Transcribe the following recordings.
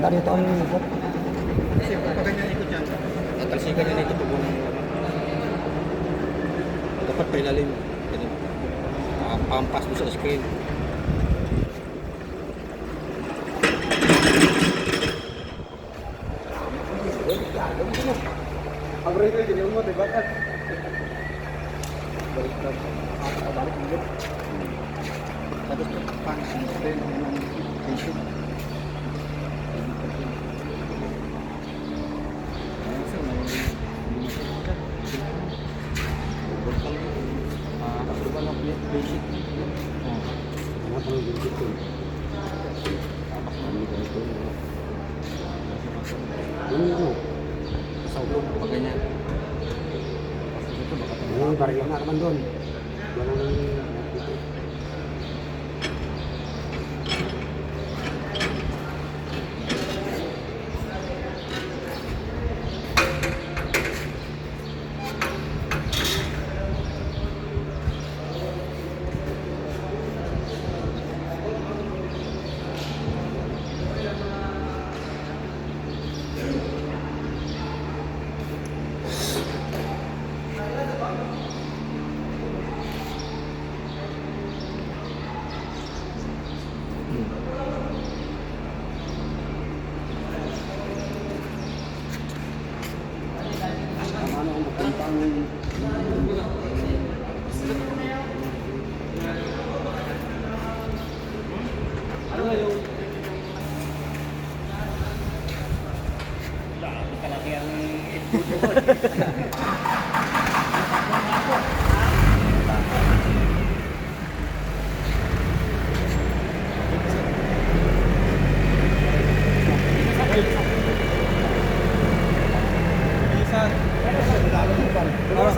dito ang ikot. Kasi pag ganyan ikot yan, tatalsikan niya nito pag dapat pailalim. Pampas mo sa screen. Ang rito yung mo, diba? Balik ulit. Tapos pansin din ng patient. Basic. Ano pang basic ko? Ano? Sa ulo pag ganyan. Ay, barya nga naman doon. Yan ang nakikita.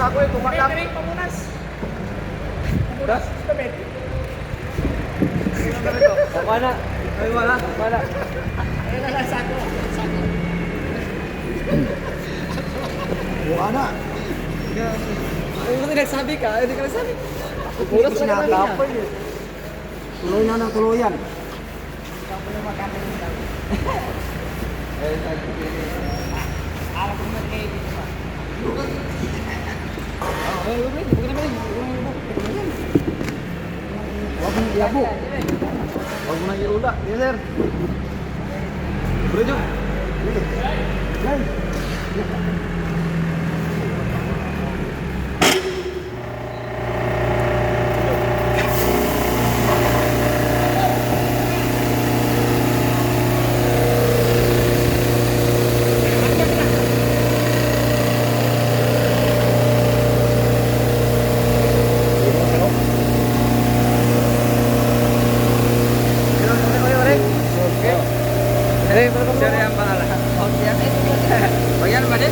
Ako ito, makap. Pamunas. Pamunas. Kapit. Wala. Ay, wala. Wala. Ayun na lang, sako. Sako. Wala. Ay, mo nagsabi ka. Hindi ka nagsabi. Puras na sinatapan eh. Tuloy na ng tuluyan. Kapo na makanan nila. Araw ko na kayo dito pa. Huwag mo iabo. Huwag mo nang iula. Yes, sir. Bro, Jum. Yan. Sir, yang pangalan. Bayan ba din?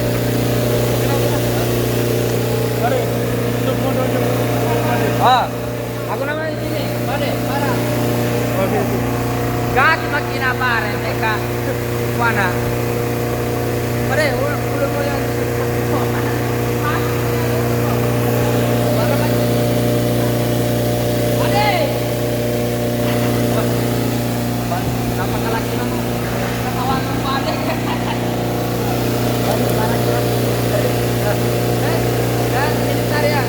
Ako naman ini. Pare, para. Gati makina pare, teka. Kuana. Pare, ulo mo yan. Napakalaki na mo. Katawan ng pare. Militar yan.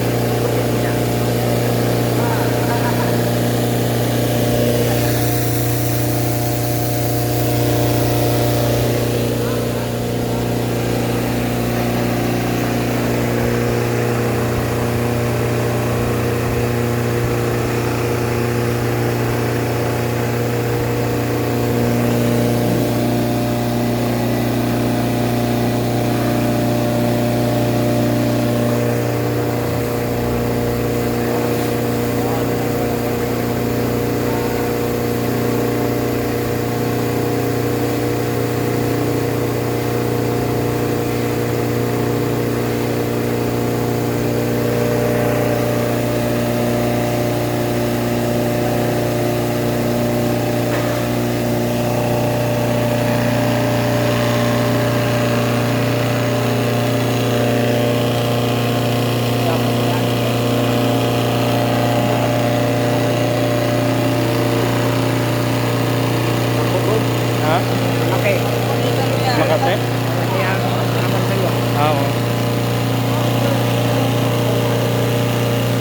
Oo.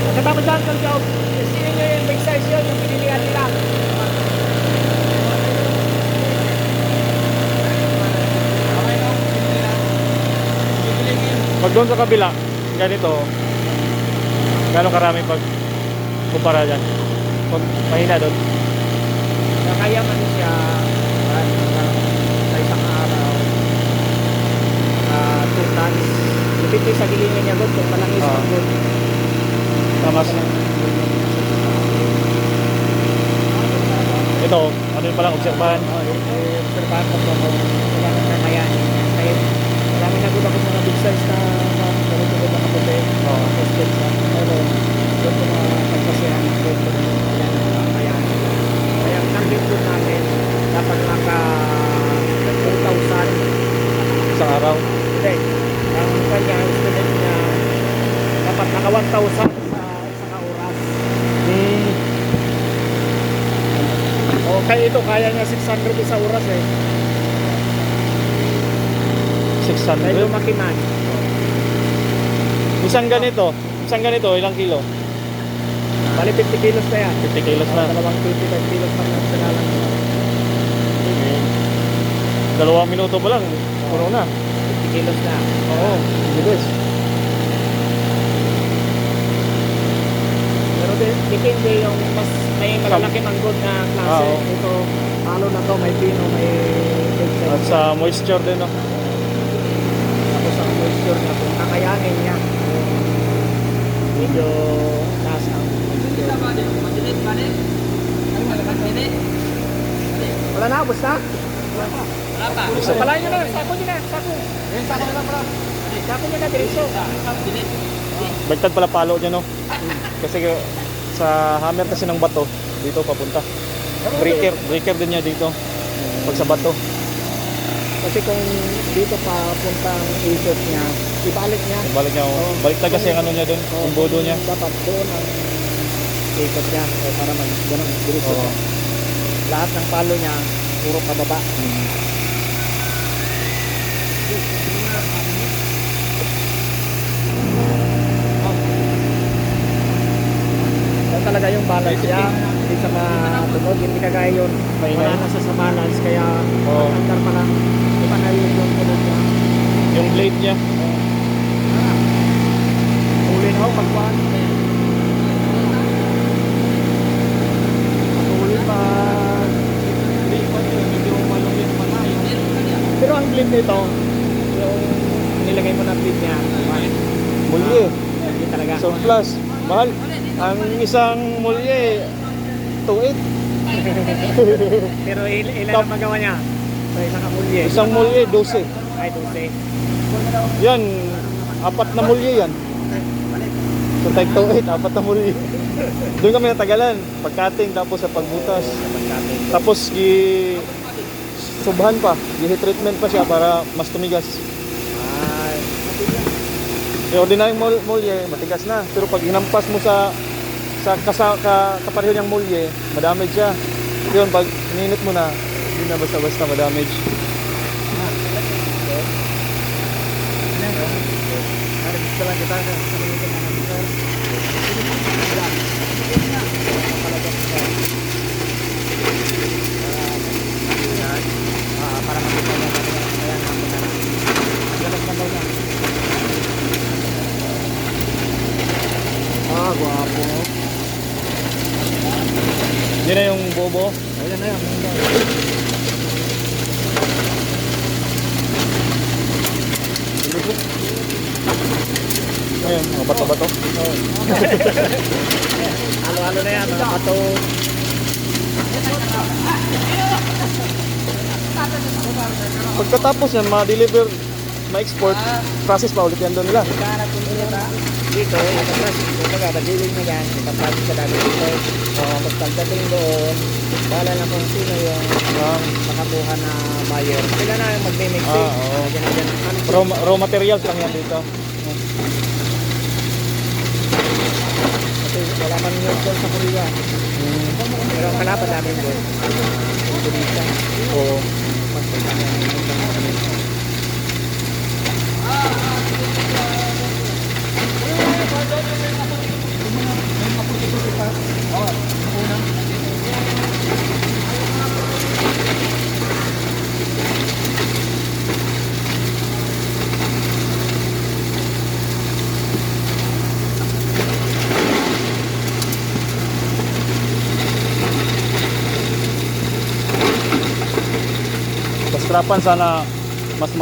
Pagkatapos dyan, Tol Job, sino nyo yung big size yun, yung pinilihan nila. Pag doon sa kabila, ganito, gano'ng karami pag kumpara dyan? Kung mahina doon. Kaya man siya, sa isang araw, 2 tons. Depende sa gilingan niya doon, kung malangis Oo. ang doon. Tamas. Ito, ano yung palang obserbahan? Obserbahan ko po kung wala nang kakayanin. Kaya marami na doon ako sa mga big size na ganito doon na kaputi. Oo. Tested sa. Pero doon ko mapagpasihan doon ko wala nang kakayanin. Kaya ang target doon namin, dapat naka 2,000. Sa araw. Hindi. Ang kanya, ang student niya, dapat naka 1,000 sa isang oras. O kaya ito, kaya niya 600 sa oras eh. Dahil 600. lumaki man. Isang ganito, ilang kilo? Bali 50 kilos na yan. 50 kilos na. Dalawang 25 kilos na sinalang. 2 minuto pa lang, puno na. 50 kilos na. Oo, bilis. Pero depende yung mas may malalaki manggod na klase. Oo. Ito, palo na to, may pino, may big size. At sa moisture din, no? Tapos ang moisture niya, kung kakayanin niya, medyo taas ang moisture. Wala na, ubos na? Isa Pala nyo na, sako nyo na, sako. Sako nyo na, diretso. Baliktad pala palo niya, no? Kasi sa hammer kasi ng bato, dito papunta. Breaker din niya dito. Pag sa bato. Kasi kung dito pa punta ang ikot niya, ibalik niya. Balik niya, Oo. baliktad kasi ang ano niya doon, yung bodo niya. Dapat doon ang ikot niya para mag ganun, diretso. Oo. Lahat ng palo niya, puro pababa. Yan talaga yung balance niya. Hindi sa matugod, hindi kagaya yun. Wala na sa balance, kaya Oo. matandar pa lang. Iba na yung tulog niya. Yung blade niya. Uli na ako pagkuhan. Uli pa. Pero ang blade nito, yung nilagay mo na blade niya, Mulye. hindi talaga. Surplus. Mahal. Ang isang mulye, 2.8. Pero ilan ang magawa niya? Sa isang kamulye. Isang mulye, 12. Ay, 12. Yan, 4 na mulye yan. So, tag 2.8, 4 na mulye. Doon kami natagalan. Pagkating, tapos sa pagbutas. Tapos, subhan pa. Heat treatment pa siya para mas tumigas. Ay, Yung ordinary mulye, matigas na. Pero pag hinampas mo sa kapareho niyang mulye, madamage siya. Yun, pag ininit mo na, hindi na basta-basta madamage. gusto lang kita sa mga sir. Para makita niya kaya namin na ang galas na daw niya. Gwapo. Hindi na yung bobo. Ayan na yan. Ayun, mga bato-bato. Halo-halo na yan, mga pato. Pagkatapos yan, ma-deliver, ma-export, process pa ulit yan doon nila. Karat kung dito, ipapras, kumbaga, pag-dealing mo yan, ipapras sa dami dito. Tapos pagdating doon, wala na kung sino yung makakuha na buyer. Sila na yung mag-mixing. Oo. Raw Raw materials lang yan dito. Kasi wala man yun doon sa Korea. Pero ang kalaban namin doon, Indonesia. Oo. Pagpunta namin doon sa Indonesia. Sa strapan sana mas